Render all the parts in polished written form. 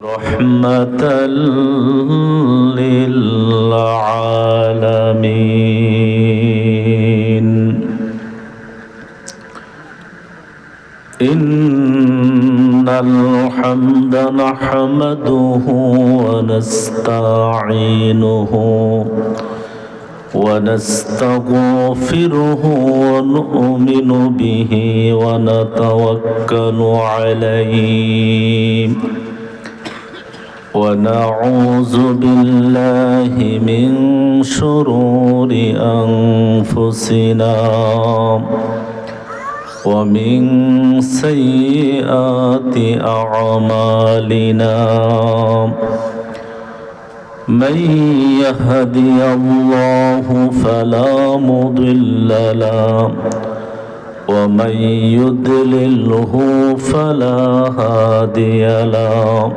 رحمة للعالمين. إن الحمد نحمده ونستعينه ونستغفره ونؤمن به ونتوكل عليه ونعوذ بالله من شرور أنفسنا ومن سيئات أعمالنا. من يهدي الله فلا مضل له ومن يضلله فلا هادي له.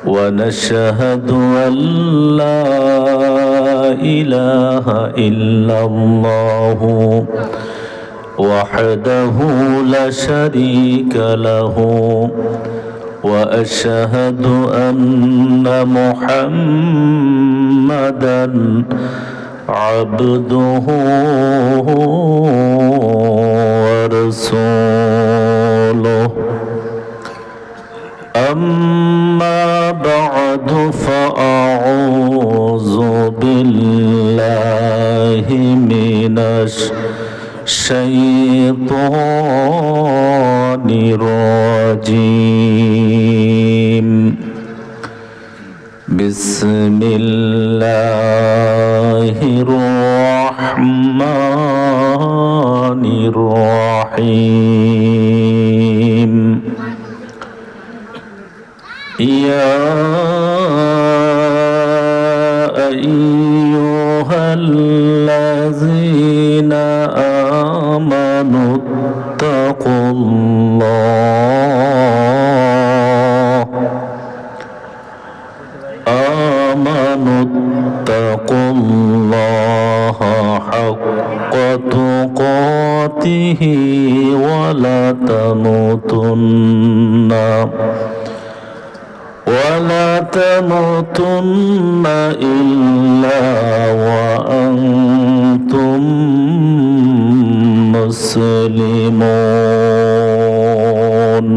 ونشهد أن لا إله إلا الله وحده لا شريك له. وأشهد أن محمدًا عبده ورسوله. أما بعد فأعوذ بالله من الشيطان الرجيم. بسم الله الرحمن الرحيم. يا أيها الذين آمنوا اتقوا الله حق تقاته ولا تموتن إلا وأنتم مسلمون.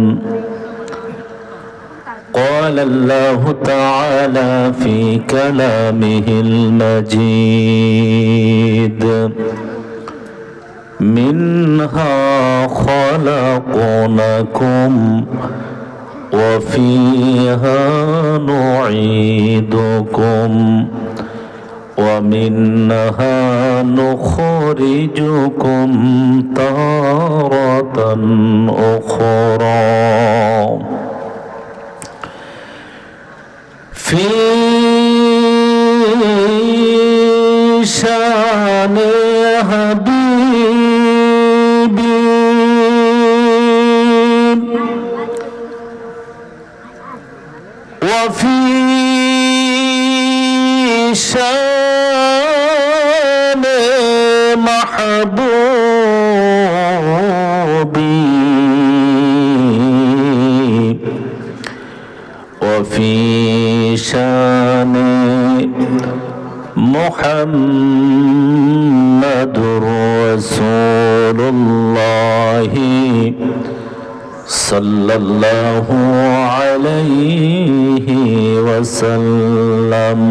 قال الله تعالى في كلامه المجيد: منها خلقناكم وفيها نعيدكم ومنها نخرجكم تارة أخرى. في شان حبيبي وفي شان محبوبي وفي شان محمد رسول الله صلى الله عليه وسلم.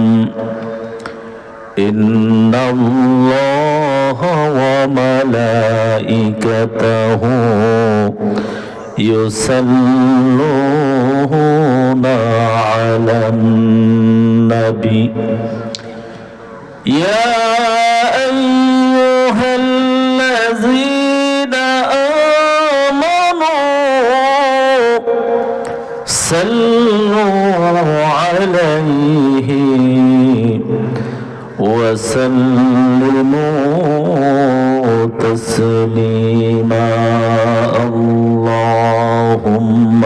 إن الله وملائكته يصلون على النبي. يا أيها الذين آمنوا صلوا عليه وسلموا تسليما. اللهم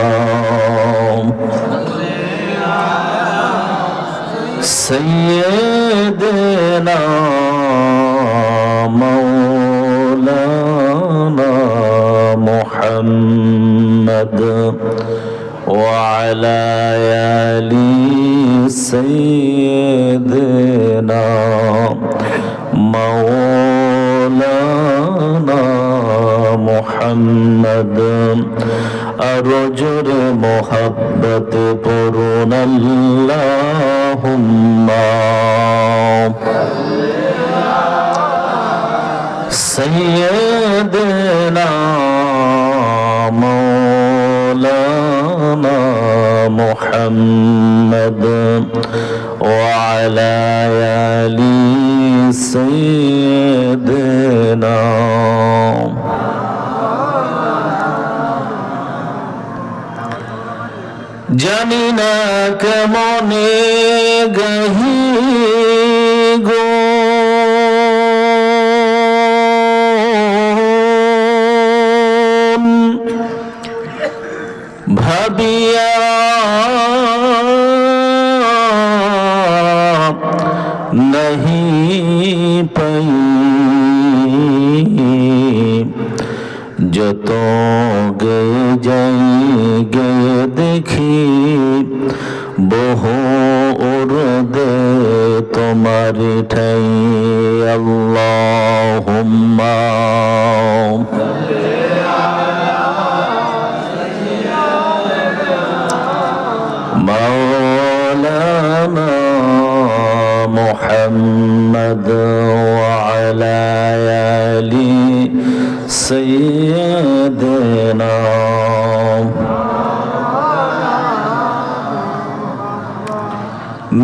سيدنا مولانا محمد وعلى آل سيدنا مولانا محمد أرجر محبت پرون اللهم سيدنا مولانا محمد وعلى آل سيدنا জানি না কেমনে গাহি গো ভাবিয়া নাহি পাই যত গে যাই গে দেখি বহু উর্দে তোমার ঠাই আল্লাহুম্মা مولانا محمد وعلى آل سيدنا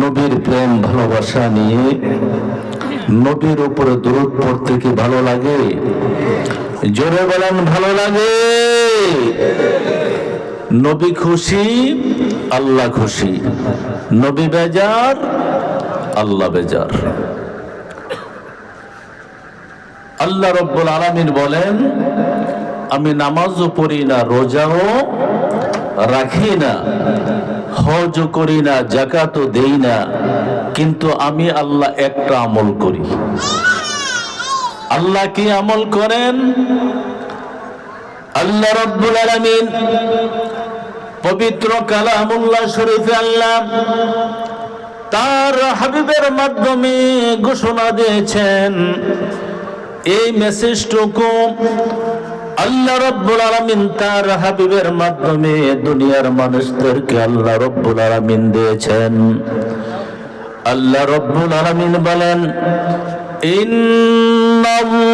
নবীর প্রেম ভালোবাসা নিয়ে নবীর উপরে দরুদ পড়তে কি ভালো লাগে? জোরে বলেন ভালো লাগে। নবী খুশি, আল্লাহ খুশি। নবী বেজার, আল্লাহ বেজার। আল্লাহ রব্বুল আলামিন বলেন, আমি নামাজও পড়ি না, রোজাও রাখি না, হজও করি না, যাকাতও দেই না, কিন্তু আমি আল্লাহ একটা আমল করি। আল্লাহ কি আমল করেন? আল্লাহ রব্বুল আলামিন পবিত্র কালামুল্লাহ শরীফে আল্লাহ তার হাবিবের মাধ্যমে ঘোষণা দিয়েছেন। এই মেসেজটুকু আল্লাহ রব্বুল আলামিন তার হাবিবের মাধ্যমে দুনিয়ার মানুষদেরকে আল্লাহ রব্বুল আলামিন দিয়েছেন। আল্লাহ রব্বুল আলামিন বলেন,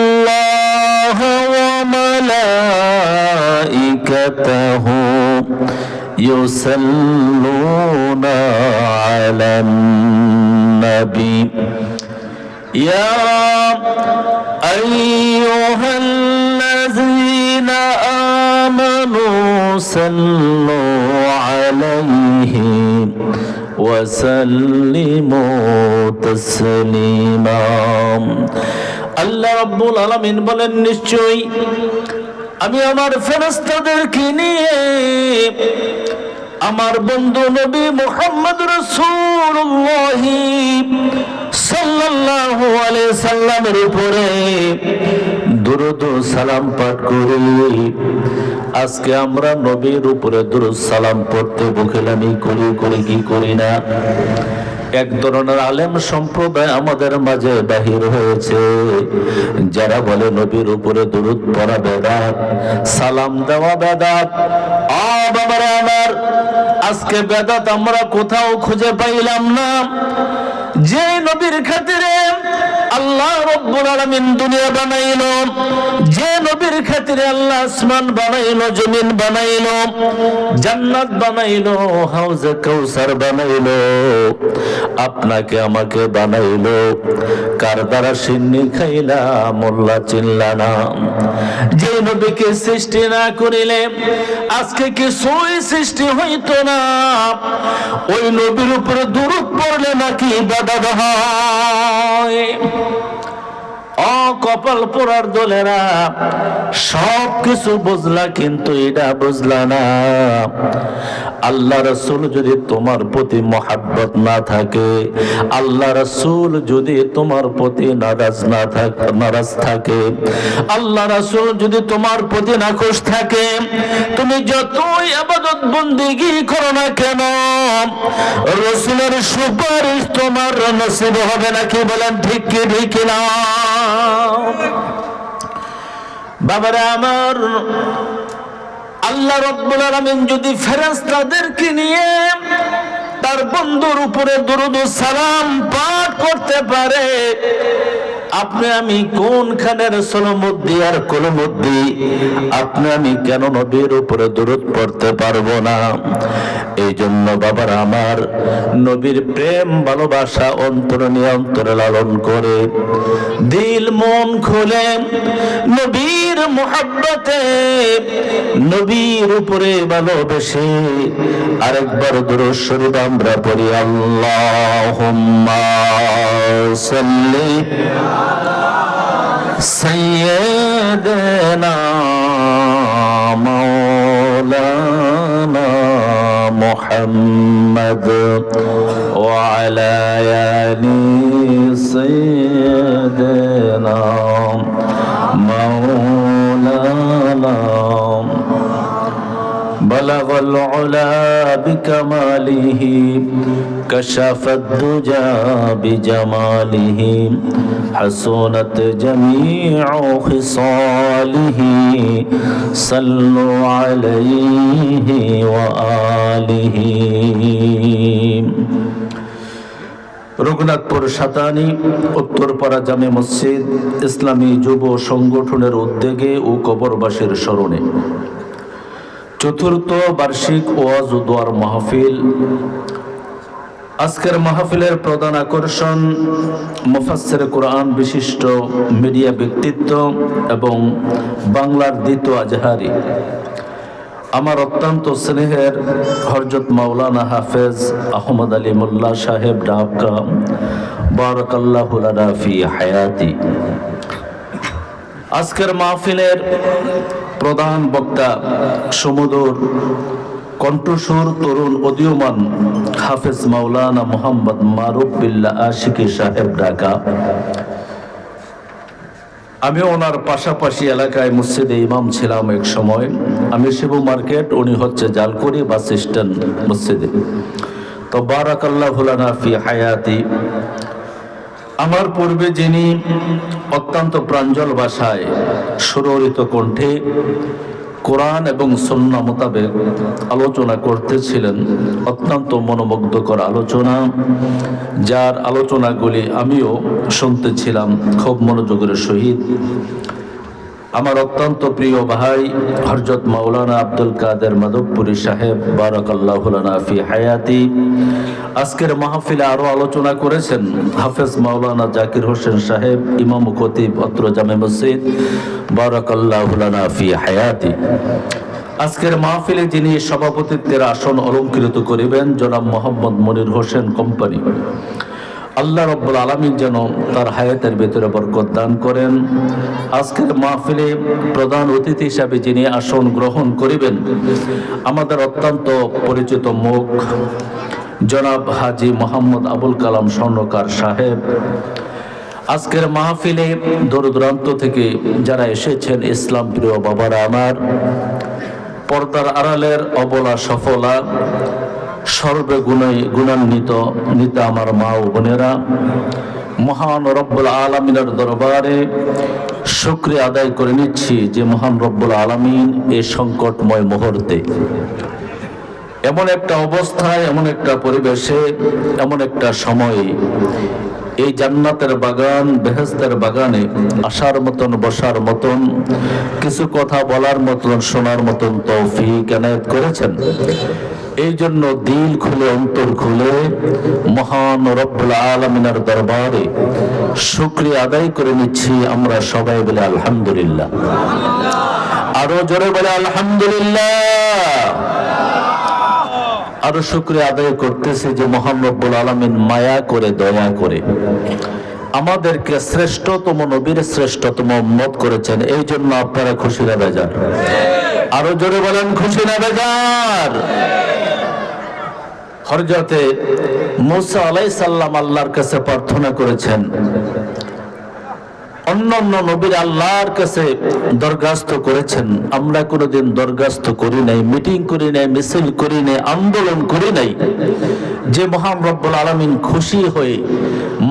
ইন্নাল্লাহা ওয়া মালাইকাতাহু ইউসাল্লুনা আলান নবী ইয়া আইয়ুহাল্লাযীনা আমানু সাল্লু আলাইহি ওয়া সাল্লিমু তাসলিমা। আল্লাহ রাব্বুল আলামিন বলেন, নিশ্চয়ই আমি আমার ফেরেশতাদেরকে নিয়ে আমার বন্ধু নবী মুহাম্মদ রাসূলুল্লাহ সাল্লাল্লাহু আলাইহি সাল্লামের উপরে দুরূদ ও সালাম পাঠ করি। আজকে আমরা নবীর উপরে দুরূদ সালাম পড়তে বখেলামি করি কি করি না? এক ধরনের আলেম সম্প্রদায় আমাদের মাঝে বাহির হয়েছে, যারা বলে নবীর উপরে দুরূদ পড়া বেদাত, সালাম দেওয়া বেদাত। বাবারা আমার, আজকে বেদাত আমরা কোথাও খুঁজে পাইলাম না। যে নবীর খাতিরে আল্লাহ রব্বুল আলামিন দুনিয়া বানাইলো, যে নবীর খাতিরে আল্লাহ আসমান বানাইলো, জমিন বানাইলো, জান্নাত বানাইলো, হাউজে কাউসার বানাইলো, আপনাকে আমাকে বানাইলো, কার দ্বারা সিন্নি খাইলা মোল্লা চিল্লা না? যে নবীকে সৃষ্টি না করিলে আজকে কিছুই সৃষ্টি হইতো না। ওই নবীর উপরে দুরূদ পড়লে নাকি ইবাদত হয়। ও কপাল পোড়ার দলেরা, সব কিছু বুঝলা কিন্তু এটা বুঝলা না, আল্লাহ রাসূল যদি তোমার প্রতি মহাব্বত না থাকে, আল্লাহ রাসূল যদি তোমার প্রতি নারাজ থাকে, আল্লাহ রাসূল যদি তোমার প্রতি নাখুশ থাকে, তুমি যতই ইবাদত বন্দেগী করো না কেন, রাসূলের সুপারিশ তোমার নসিব হবে না। কি বলেন, ঠিক কি ঠিক না? বাবারা আমার, আল্লাহ রাব্বুল আলামিন যদি ফেরেশতাদেরকে নিয়ে তার বন্ধুর উপরে দরুদ ও সালাম পাঠ করতে পারে, আপনি আমি কোনখানের সলমদ্দি আর কলমদ্দি, আপনি আমি কেন নবীর উপরে দরুদ পড়তে পারবো না? এই জন্য বাবারা আমার, নবীর প্রেম ভালোবাসা অন্তরে নিয়ন্ত্রণে লালন করে, দিল মন খুলে নবীর মুহাব্বতে, নবীর উপরে ভালোবেসে আরেকবার দুরূদ শরীফ আমরা পড়ি। আল্লাহুম্মা সাল্লি সাইয়্যিদানা মাওলানা মুহাম্মদ ওয়া আলা আলি সাইয়্যিদানা মাওলানা بلغ العلا بكماله كشف الدجى بجماله حسنت جميع خصاله صلوا عليه وآله। রঘুনাথপুর সাতানি উত্তরপাড়া জামে মসজিদ ইসলামী যুব সংগঠনের উদ্যোগে ও কবরবাসীর স্মরণে চতুর্থ বার্ষিক ওয়াজ ও দোয়ার মাহফিল। আজকের মাহফিলের প্রধান আকর্ষণ মুফাসসির কোরআন বিশিষ্ট মিডিয়া ব্যক্তিত্ব এবং বাংলার দ্বিতীয় আজহারি আমার অত্যন্ত স্নেহের হযরত মাওলানা হাফেজ আহমদ আলী মোল্লা সাহেব ঢাকা, বারাকাল্লাহু লানা ফি হায়াতি। আজকের মাহফিলের প্রধান বক্তা সুমধুর কণ্ঠস্বর তরুণ উদীয়মান হাফেজ মাওলানা মোহাম্মদ মারুফ বিল্লাহ আশিকি সাহেব ঢাকা। আমি ওনার পাশাপাশি এলাকায় মসজিদে ইমাম ছিলাম এক সময়। আমি শিবু মার্কেট, উনি হচ্ছে জালকুড়ি বাস স্ট্যান্ড মসজিদে। তো বারাকাল্লাহু লানা ফি হায়াতি। আমার পূর্বে যিনি অত্যন্ত প্রাঞ্জল ভাষায় সুররিত কণ্ঠে কোরআন এবং সুন্নাহ মোতাবেক আলোচনা করতেছিলেন, অত্যন্ত মনোমুগ্ধকর আলোচনা, যার আলোচনাগুলি আমিও শুনতেছিলাম খুব মনোযোগের সহিত। আমার অত্যন্ত প্রিয় ভাই হযরত মাওলানা আব্দুল কাদের মাধবপুরী সাহেব, বারাকাল্লাহু লানা ফি হায়াতি। আজকের মাহফিলে আরো আলোচনা করেছেন হাফেজ মাওলানা জাকির হোসেন সাহেব, ইমাম ও খতিব অত্র জামে মসজিদ, বারাকাল্লাহু লানা ফি হায়াতি। আজকের মাহফিলে যিনি সভাপতিত্বের আসন অলঙ্কৃত করিবেন জনাব মোহাম্মদ মনির হোসেন কোম্পানি, আল্লাহ রাব্বুল আলামিন যেন তার হায়াতের ভিতরে বরকত দান করেন। আজকের মাহফিলে প্রধান অতিথি হিসাবে যিনি আসন গ্রহণ করিবেন আমাদের অত্যন্ত পরিচিত মুখ জনাব হাজী মোহাম্মদ আবুল কালাম স্বর্ণকার সাহেব। আজকের মাহফিলে দূর দূরান্ত থেকে যারা এসেছেন ইসলাম প্রিয় বাবারা আমার, পর্দার আড়ালের অবলা সফলা সর্বে গুণান্বিত নিতা আমার মা ও বোনেরা, মহান রব্বুল আলামিনের দরবারে শুকরিয়া আদায় করে নিচ্ছি যে মহান রব্বুল আলামিন এই সংকটময় মুহূর্তে এমন একটা অবস্থায়, এমন একটা পরিবেশে, এমন একটা সময়ে এই জান্নাতের বাগান, বেহেশতের বাগানে আসার মতন, বসার মতন, কিছু কথা বলার মতন, শোনার মতন তৌফিক এনায়েত করেছেন। এই জন্য দিল খুলে, অন্তর খুলে মহান রব্বুল আলামিনের দরবারে শুকরিয়া আদায় করে নিচ্ছি আমরা সবাই বলে আলহামদুলিল্লাহ। আরো জোরে বলে আলহামদুলিল্লাহ। আরো শুকরিয়া আদায় করতেছি যে মহান রব্বুল আলামিন মায়া করে, দয়া করে আমাদেরকে শ্রেষ্ঠতম নবীর শ্রেষ্ঠতম উম্মত করেছেন। এই জন্য আপনারা খুশি না বেজার? আরো জোরে বলেন, খুশি না বেজার? হযরতে মুসা আলাইহিস সালাম আল্লাহর কাছে প্রার্থনা করেছেন, অন্যান্য নবীর আল্লাহর কাছে দরখাস্ত করেছেন, আমরা কোনোদিন দরখাস্ত করি নাই, মিটিং করি নাই, মিছিল করি নাই, আন্দোলন করি নাই, যে মহান রব্বুল আলামিন খুশি হয়ে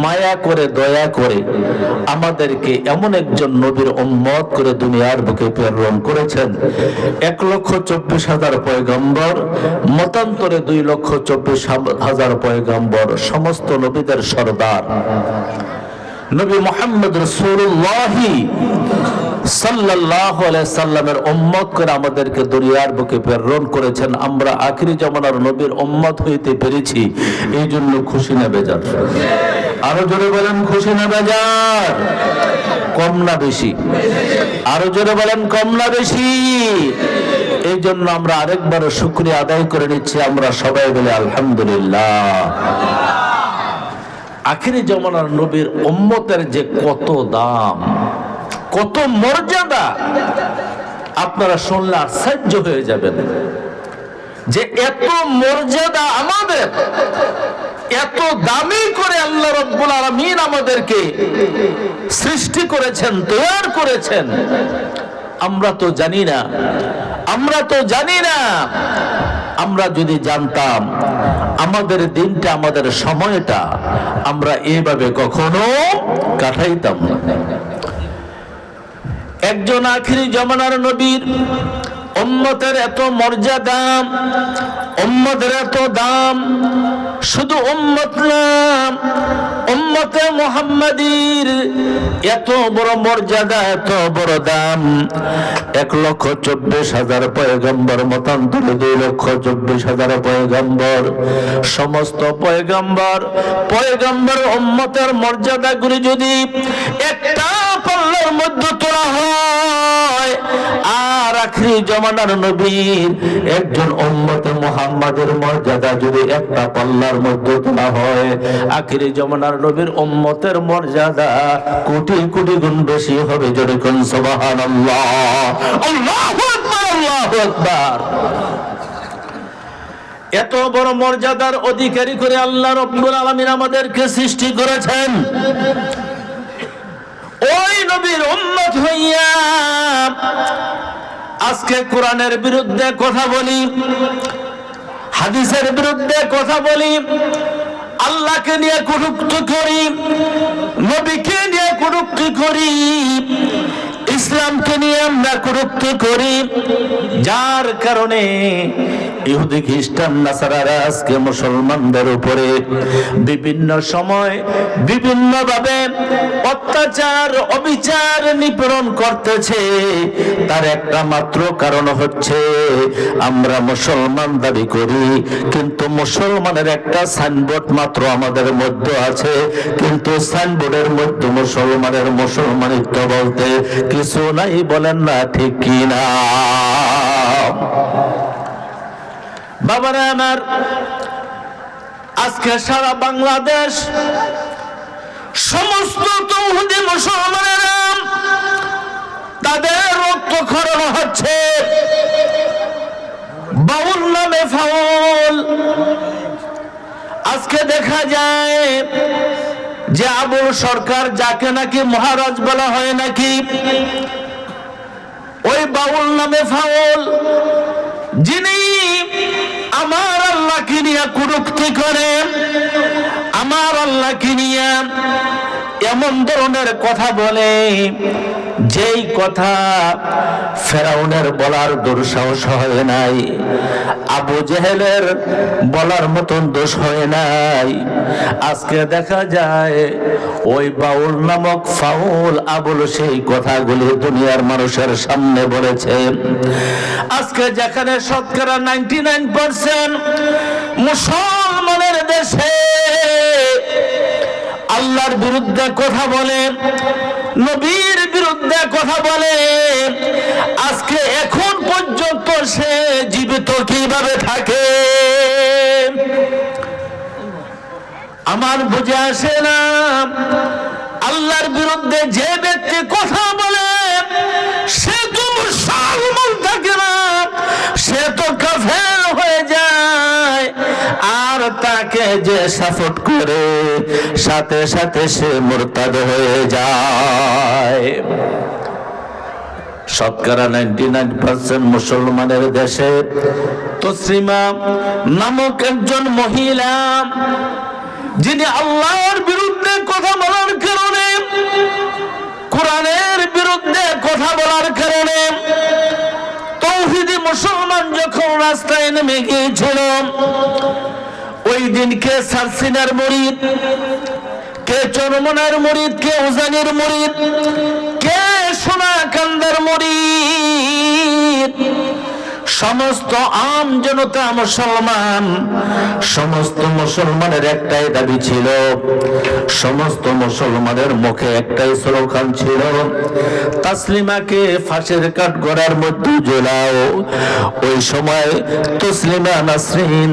মায়া করে দয়া করে আমাদেরকে এমন একজন নবীর উম্মত করে দুনিয়ার বুকে প্রেরণ করেছেন। 1,24,000 পয়গম্বর, মতান্তরে 2,24,000 পয়গম্বর, সমস্ত নবীদের সরদার নবী মুহাম্মদ রাসূলুল্লাহ সাল্লাল্লাহু আলাইহি সাল্লামের উম্মত করে আমাদেরকে দুনিয়ার বুকে প্রেরণ করেছেন। আমরা আখিরি জামানার নবীর উম্মত হইতে পেরেছি, এই জন্য খুশি না বেজার? আরো জোরে বলেন, খুশি না বেজার? কম না বেশি? আরো জোরে বলেন, কম না বেশি? এই জন্য আমরা আরেকবার শুকরিয়া আদায় করে নিচ্ছি, আমরা সবাই বলে আলহামদুলিল্লাহ। আখিরি জামানার নবীর উম্মতের যে কত দাম, কত মর্যাদা, আপনারা শুনলে আশ্চর্য হয়ে যাবেন যে এত মর্যাদা আমাদের, এত দামি করে আল্লাহ রাব্বুল আলামিন আমাদেরকে সৃষ্টি করেছেন, তৈরি করেছেন। আমরা তো জানি না, আমরা তো জানি না। আমরা যদি জানতাম আমাদের দিনটা, আমাদের সময়টা আমরা এইভাবে কখনো কাটাইতাম না। একজন আখিরি জামানার নবীর উম্মতের এত মর্যাদা, উম্মতের এত দাম, শুধু উম্মত না, উম্মতে মুহাম্মাদীর এত বড় মর্যাদা, এত বড় দাম। 1,24,000 পয়গম্বর, মতান্তরে 2,24,000 পয়গম্বর, সমস্ত পয়গম্বর উম্মতের মর্যাদাগুলি যদি একটা পাল্লার মধ্যে তোলা হয়, আর আখিরি জামানার নবীর একজন উম্মতে মুহাম্মাদের মর্যাদা যদি একটা পাল্লার মধ্যে তোলা হয়, আখিরি জামানার নবীর উম্মতের মর্যাদা কোটি কোটি গুণ বেশি হবে। জোরে কোন সুবহানাল্লাহ, আল্লাহু আকবার, আল্লাহু আকবার। এত বড় মর্যাদার অধিকারী করে আল্লাহ রাব্বুল আলামিন আমাদেরকে সৃষ্টি করেছেন। ওই নবীর উম্মত হইয়া আজকে কোরআনের বিরুদ্ধে কথা বলি, হাদিসের বিরুদ্ধে কথা বলি, আল্লাহকে নিয়ে কটূক্তি করি, নবীকে নিয়ে কটূক্তি করি, ইসলামকে নিয়ে আমরা কটূক্তি করি, যার কারণে ইহুদি খ্রিস্টান নাসারারা আজকে মুসলমানদের উপরে বিভিন্ন সময় বিভিন্ন ভাবে অত্যাচার, অবিচার, নিপীড়ন করতেছে। তার একটা মাত্র কারণ হচ্ছে আমরা মুসলমান দাবি করি, কিন্তু মুসলমানের একটা সাইনবোর্ড মাত্র আমাদের মধ্যে আছে, কিন্তু সাইনবোর্ডের মধ্যে মুসলমানের মুসলমানিত্ব বলতে কিছু নাই। বলেন না ঠিক কি না? বাবারা আমার, আজকে সারা বাংলাদেশ সমস্ত তৌহিদি মুসলমানেরা তাদের রক্তক্ষরণ হচ্ছে। বাউল নামে ফাউল। আজকে দেখা যায় যে আবুল সরকার, যাকে নাকি মহারাজ বলা হয় নাকি, ওই বাউল নামে ফাউল, যিনি আমার আল্লাহকে নিয়ে কটূক্তি করেন, আমার আল্লাহকে নিয়ে এমন ধরনের কথা বলে যেই কথা ফেরাউনের বলার দুঃসাহস হয় নাই, আবু জেহেলের বলার মতন দোষ হয় নাই। আজকে দেখা যায় ওই বাউল নামক ফাউল আবুল সেই কথাগুলি দুনিয়ার মানুষের সামনে বলেছে। আজকে যেখানে শতকরা 99% মুসলমানের দেশে আল্লাহর বিরুদ্ধে কথা বলে, নবীর বিরুদ্ধে কথা বলে, আজকে এখন পর্যন্ত সে জীবিত কিভাবে থাকে আমার বুঝে আসে না। আল্লাহর বিরুদ্ধে যে ব্যক্তি কথা বলে সে তো মুসলমান থাকে না, সে তো কাফের হয়ে যায়। আর তাকে যে সাপোর্ট করে সাথে সাথে সে মুরতাদ হয়ে যায়। শতকরা 99% মুসলমানের দেশে তসলিমা নামক একজন মহিলা, যিনি আল্লাহর বিরুদ্ধে কথা বলার কারণে, কোরআনের বিরুদ্ধে কথা বলার কারণে তৌহিদি মুসলমান যখন রাস্তায় নেমে গিয়েছিল, ওই দিন কে সারসিনার মুরিদ, কে চরমনার মুরিদ, কে উজানির মুরিদ, কে সোনাকান্দার মুরিদ, সমস্ত আম জনতা মুসলমান, সমস্ত মুসলমানের একটাই দাবি ছিল, সমস্ত মুসলমানের মুখে একটাই স্লোগান ছিল, তাসলিমাকে ফাঁসের কাঠগড়ার মধ্যে ঝোলাও। ওই সময় তসলিমা নাসরিন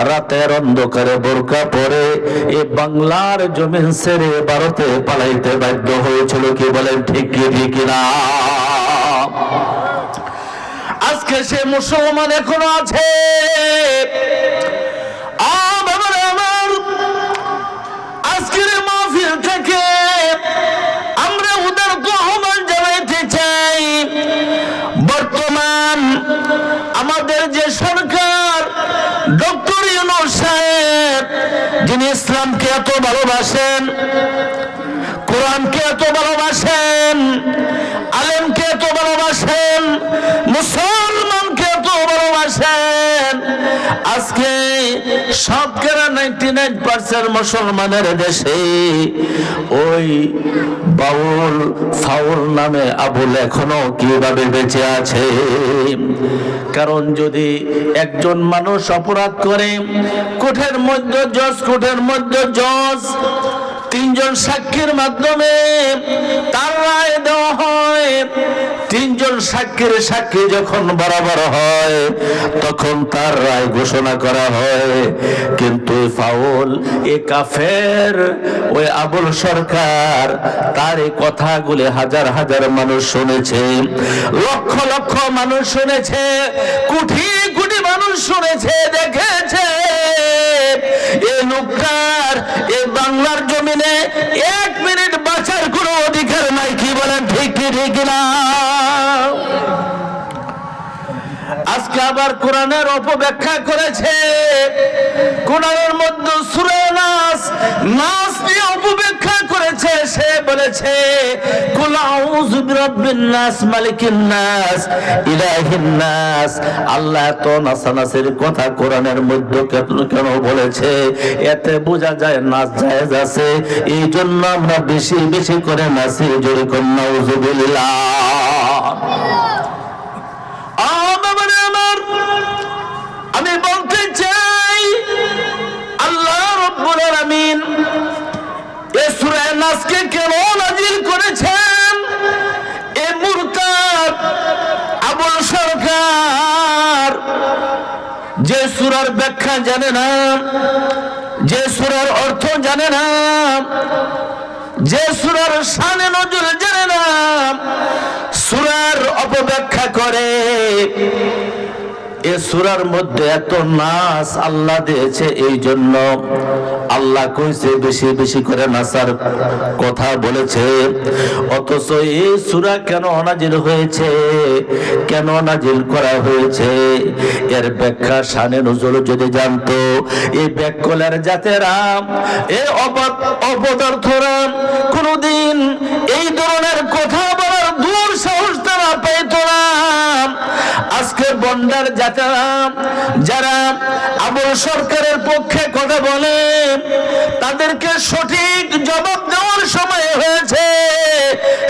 রাতের অন্ধকারে বোরকা পরে এই বাংলার জমিন ছেড়ে ভারতে পালাইতে বাধ্য হয়েছিল। কি বলেন, ঠিক কি না? আজকে সে মুসলমান এখনো আছে। আমার আজকের মাহফিল থেকে আমরা ওদের আহ্বান জানাইতে চাই, বর্তমান আমাদের যে সরকার ডক্টর ইউনূস সাহেব, যিনি ইসলামকে এত ভালোবাসেন, কোরআনকে এত ভালোবাসেন, আলেমকে এত ভালোবাসেন, মুসলমানকে এত ভালোবাসেন, আজকে শতকরা 99% মুসলমানের দেশে ওই বাউল ফাউল নামে আবুল এখনো কিভাবে বেঁচে আছে? কারণ যদি একজন মানুষ অপরাধ করে, কোর্টের মধ্যে জজ 3 জন সাক্ষীর মাধ্যমে তার রায় দেওয়া হয়। 3 জন সাক্ষীর সাক্ষী যখন বরাবর হয় তখন তার রায় ঘোষণা করা হয়। কিন্তু ফাউল এ কাফের ওই আবুল সরকার, তার এই কথাগুলি হাজার হাজার মানুষ শুনেছে, লক্ষ লক্ষ মানুষ শুনেছে, কোটি কোটি মানুষ শুনেছে, দেখেছে। এই লোকটার এই বাংলার জমিনে 1 মিনিট বাঁচার কোনো অধিকার নাই। কি বলেন, ঠিক না? আজকে আবার কোরআনের অপব্যাখ্যা করেছে। কোরআনের মধ্যে সূরা নাস নিয়ে অপব্যাখ্যা করেছে। সে বলেছে কুল আউযু বিরাব্বিন নাস মালিকিন নাস ইলাহিন নাস। আল্লাহ তো নাসানাসের কথা কোরআনের মধ্যে কেন বলেছে? এতে বোঝা যায় নাস জায়েজ আছে, এই জন্য আমরা বেশি বেশি করে নাসি। জোরে কোন নাউযুবিল্লাহ। আমি বলতে চাই, আল্লাহ রাব্বুল আলামিন এই সূরা নাসকে কেন নাযিল করেছেন? এই মুরতাদ আবুল সরকার যে সূরার ব্যাখ্যা জানে না, যে সূরার অর্থ জানে না, যে সূরার শানে নজুল জানে না, সূরার অপব্যাখ্যা করে। এ সূরার মধ্যে এত নাস আল্লাহ দিয়েছে, এই জন্য আল্লাহ কইছে বেশি বেশি করে নাসার কথা বলেছে। অথচ এই সূরা কেন নাজিল হয়েছে, কেন নাজিল করা হয়েছে, এর ব্যাখ্যা শানে নজুল যদি জানতো, এই ব্যাককলের জাতেরা, এই অপদার্থরা কোনদিন এই ধরনের কথা বলার দূর সাহস তারা পেত না। আজকে বন্ডার জাতেরা যারা আবুল সরকারের পক্ষে কথা বলে, তাদেরকে সঠিক জবাব দেওয়ার সময় হয়েছে।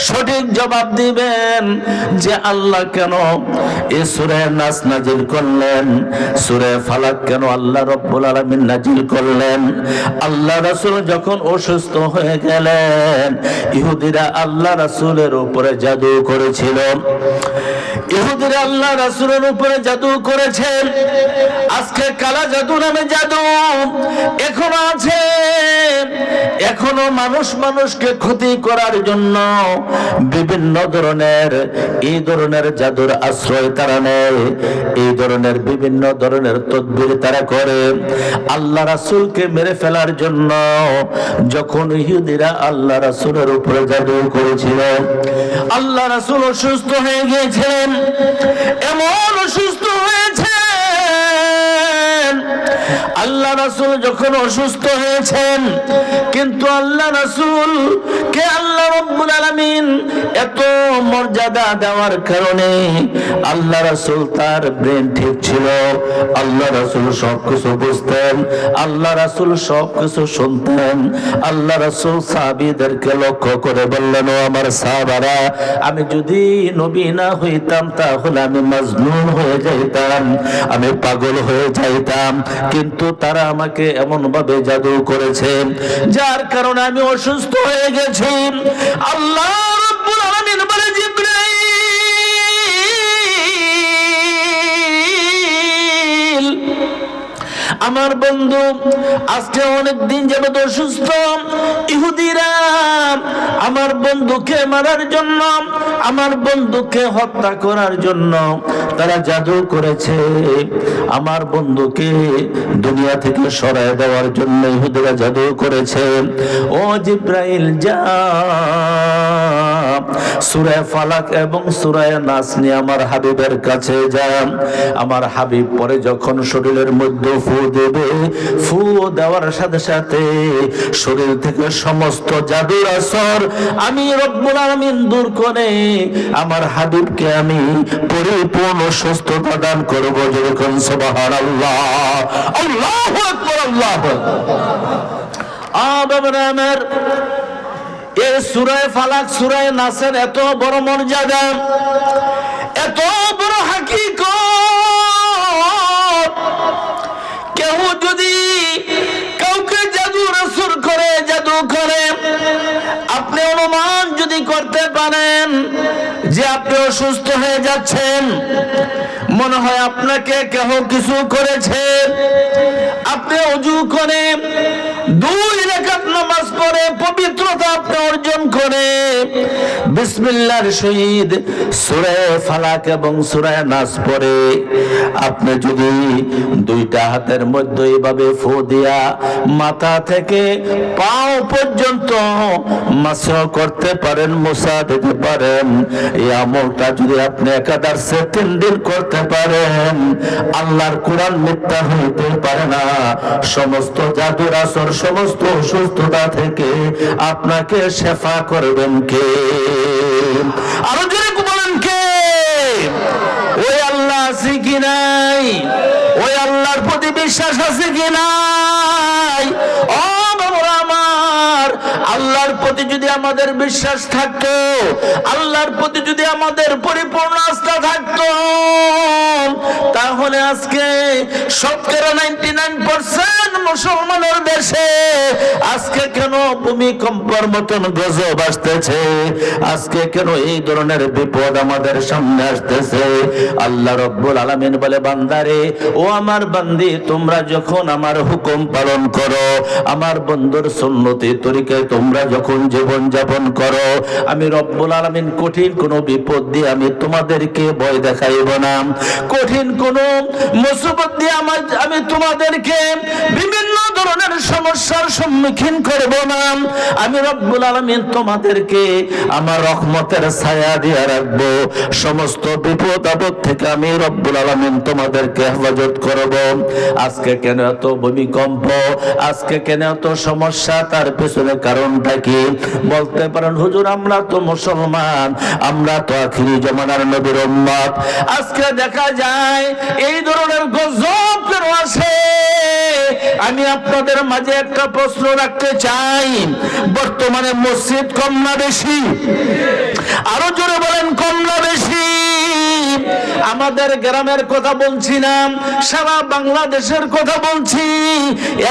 সঠিক জবাব দিবেন যে আল্লাহ কেন এই সূরা নাস নাজিল করলেন, সূরা ফালাক কেন আল্লাহ রাব্বুল আলামিন নাজিল করলেন। আল্লাহ রাসূল যখন অসুস্থ হয়ে গেলেন, ইহুদিরা আল্লাহ রাসূলের উপরে জাদু করেছিল। ইহুদিরা আল্লাহ রাসূলের উপরে জাদু করেছেন। আজকে কালা জাদু নামে জাদু এখনো আছে, এখনো কোনো মানুষকে ক্ষতি করার জন্য বিভিন্ন ধরনের এই ধরনের জাদুর আশ্রয় তারা নেয়, এই ধরনের বিভিন্ন ধরনের তদবির তারা করে আল্লাহ রাসূলকে মেরে ফেলার জন্য। যখন ইহুদিরা আল্লাহ রাসূলের উপরে জাদু করেছিল, আল্লাহ রাসূল অসুস্থ হয়ে গিয়েছিলেন, এমন অসুস্থ হয়েছেন। আল্লাহ রাসূল যখন অসুস্থ হয়েছেন, কিন্তু আল্লাহ রাসূল কে আল্লাহ রাব্বুল আলামিন এত মর্যাদা দেওয়ার কারণে আল্লাহ রাসূল তার ব্রেন ঠিক ছিল, আল্লাহ রাসূল সবকিছু বুঝতেন, আল্লাহ রাসূল সবকিছু শুনতেন। আল্লাহ রাসূল সাহাবীদেরকে লক্ষ্য করে বললেন, ও আমার সাহাবারা, আমি যদি নবী না হইতাম তাহলে আমি মাজনুন হয়ে যাইতাম, আমি পাগল হয়ে যাইতাম, কিন্তু তারা আমাকে এমন ভাবে জাদু করেছে যার কারণে আমি অসুস্থ হয়ে গেছি। আল্লাহ রাব্বুল আলামিন বলে, জিবরাইল আমার বন্ধু আজকে অনেক দিন যাবত অসুস্থ, ইহুদিরা আমার বন্ধুকে মারার জন্য, আমার বন্ধুকে হত্যা করার জন্য তারা জাদু করেছে, আমার বন্ধুকে দুনিয়া থেকে সরায় দেওয়ার জন্য ইহুদিরা জাদু করেছে। ও জিবরাইল, যা সূরা ফালাক এবং সূরা নাস নিয়ে আমার হাবিবের কাছে যা। আমার হাবিব পরে যখন শরীরের মধ্যে ফু দেবে, ফু দেওয়ার সাথে সাথে শরীর থেকে সমস্ত জাদুর আসর আমি রব্বুল আলামিন দূর করে আমার হাবিবকে আমি পরিপূর্ণ সুস্থতা দান করব। যেরকম সুবহানাল্লাহ, আল্লাহু আকবার, আল্লাহু আকবার। আমার এই সূরা ফালাক সূরা নাসের এত বড় মর্যাদা, এত বড় হাকিকত, কেউ যদি কাউকে জাদুর আসর করে, জাদু করে, আপনি অনুমান যদি করতে পারেন যে আপনি অসুস্থ হয়ে যাচ্ছেন, মনে হয় আপনাকে কেহ কিছু করেছে, আপনি ওযু করে 2 রাকাত নামাজ পড়ে পবিত্রতা আপনি অর্জন করে বিসমিল্লাহর সহিত সূরা ফালাক এবং সূরা নাস পড়ে আপনি যদি 2টা হাতের মধ্যে এইভাবে ফু দিয়া মাথা থেকে পাও পর্যন্ত মাসহ করতে পারেন, মুসা দিতে পারেন, এই আমলটা যদি আপনি একাদশে 3 দিন করতে পারেন, আল্লাহর কোরআন মিথ্যা হইতে পারে না। সমস্ত জাদুর আসর, সমস্ত অসুস্থতা থেকে আপনাকে শেফা করবেন কে? আরো জোরে বলেন কে? ওই আল্লাহ আছে কি নাই? ওই আল্লাহর প্রতি বিশ্বাস আছে কি নাই? ও বাবা আমার, আল্লাহর প্রতি যদি আমাদের বিশ্বাস থাকতো, আল্লাহর প্রতি যদি আমাদের পরিপূর্ণ আস্থা থাকতো, তাহলে আজকে শতকরা 99% মুসলমানের দেশে আজকে কেন ভূমিকম্পের মতন গজব আসতেছে? আজকে কেন এই ধরনের বিপদ আমাদের সামনে আসতেছে? আল্লাহ রাব্বুল আলামিন বলে, বান্দারে, ও আমার বান্দি, তোমরা যখন আমার হুকুম পালন করো, আমার বন্ধুর সুন্নতি তরিকায় তোমরা যখন জীবন যাপন করো, আমি রব্বুল আলামিন কঠিন কোন বিপদ দিয়ে আমি তোমাদেরকে ভয় দেখাইব না, কঠিন কোন মুসিবত দিয়ে আমি তোমাদেরকে বিভিন্ন ধরনের সমস্যার সম্মুখীন করব না। আমি রব্বুল আলামিন তোমাদেরকে আমার রহমতের ছায়া দিয়ে রাখবো, সমস্ত বিপদ আপদ থেকে আমি রব্বুল আলামিন তোমাদেরকে হেফাজত করব। আজকে কেন এত ভূমিকম্প, আজকে কেন এত সমস্যা? তার পেছনে কারণটা কি? বলতে পারেন, হুজুর আমরা তো মুসলমান, আমরা তো আখিরি জামানার নবীর উম্মত। আজকে দেখা যায় এই ধরনের গজব কেন আসে? আমি আপনাদের মাঝে একটা প্রশ্ন রাখতে চাই, বর্তমানে মসজিদ কম না বেশি? আরো জোরে বলেন, কম না বেশি? আমাদের গ্রামের কথা বলছি না, সারা বাংলাদেশের কথা বলছি।